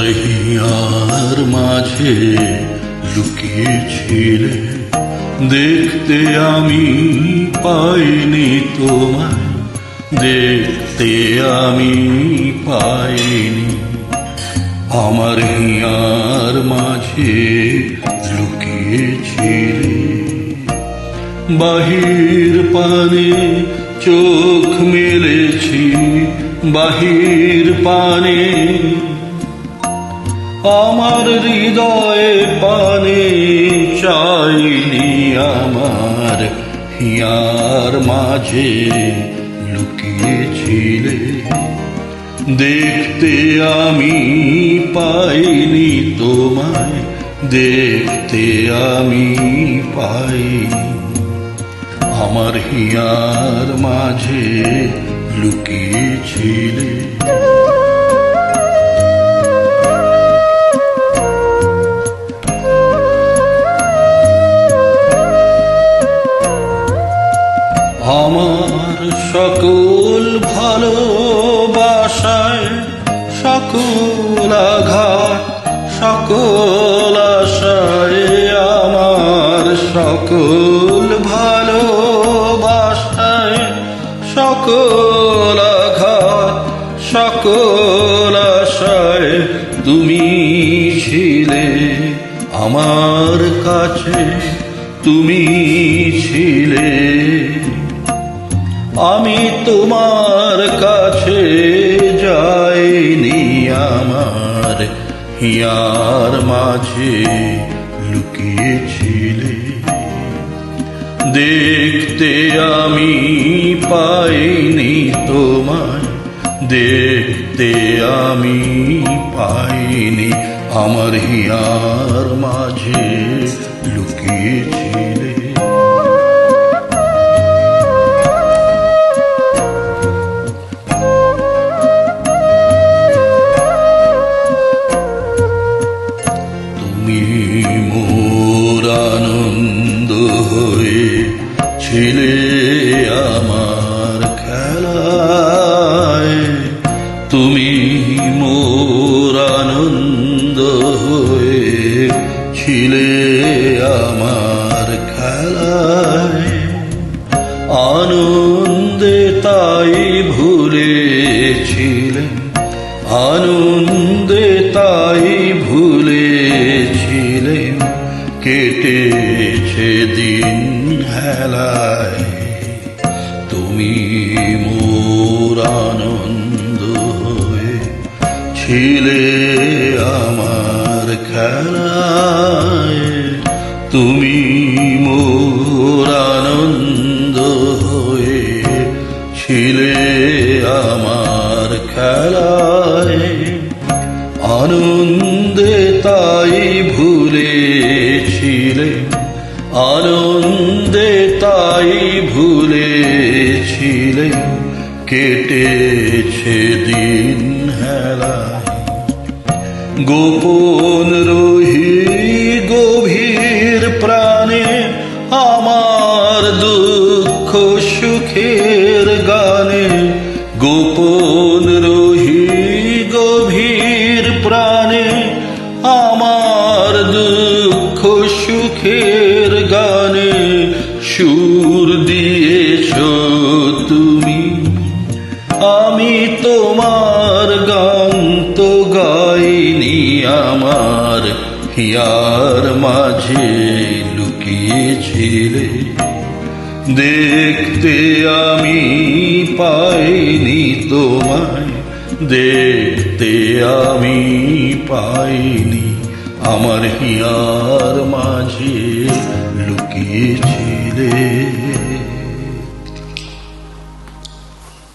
আমার হিয়ার মাঝে লুকিয়েছিলে, দেখতে আমি পাইনি তোমায়, দেখতে আমি পাইনি। আমার হিয়ার মাঝে লুকিয়েছিলে, বাহির পানে চোখ মেলেছি, বাহির পানে আমার হৃদয়ে পানে চাইনি। আমার হিয়ার মাঝে লুকিয়েছিলে, দেখতে আমি পাইনি তোমায়, দেখতে আমি পাইনি। আমার হিয়ার মাঝে লুকিয়েছিলে। আমার সকল ভালোবাসায়, সকল আঘাত, সকল আশায়, আমার সকল ভালোবাসায়, সকল আঘাত, সকল আশায় তুমি ছিলে আমার কাছে, তুমি ছিলে। আমি তোমার কাছে যাইনি, আমার হিয়ার মাঝে লুকিয়েছিলে, দেখতে আমি পাইনি তোমায়, দেখতে আমি পাইনি। আমার হিয়ার মাঝে লুকিয়েছিলে। তুমি মোর আনন্দ হয়ে ছিলে আমার খেলায়, তুমি মোর আনন্দ হয়ে ছিলে আমার খেলায়। আনন্দে তাই ভুলেছিলে, আনন্দে তাই ভুলেছিলে, কেটেছে দিন হেলায়। তুমি মোর আনন্দ হয়ে ছিলে আমার খেলায়, তুমি মোর আনন্দ হয়ে ছিলে আমার খেলায়। আনন্দে তাই ভুলেছিলে, আনন্দে তাই ভুলেছিলে, কেটেছে দিন হেলায়। গোপন রহি গভীর প্রাণে আমার দুঃখ সুখের গানে, গোপন রহি গভীর প্রাণে আমার দুঃখ সুখের গানে। সুর দিয়েছ তুমি, আমি তোমার গান তো গাইনি, আমার হিয়ার মাঝে লুকিয়েছিলে, দেখতে আমি পাইনি তোমায়, দেখতে আমি পাইনি। আমার হিয়ার মাঝে লুকিয়েছিলে।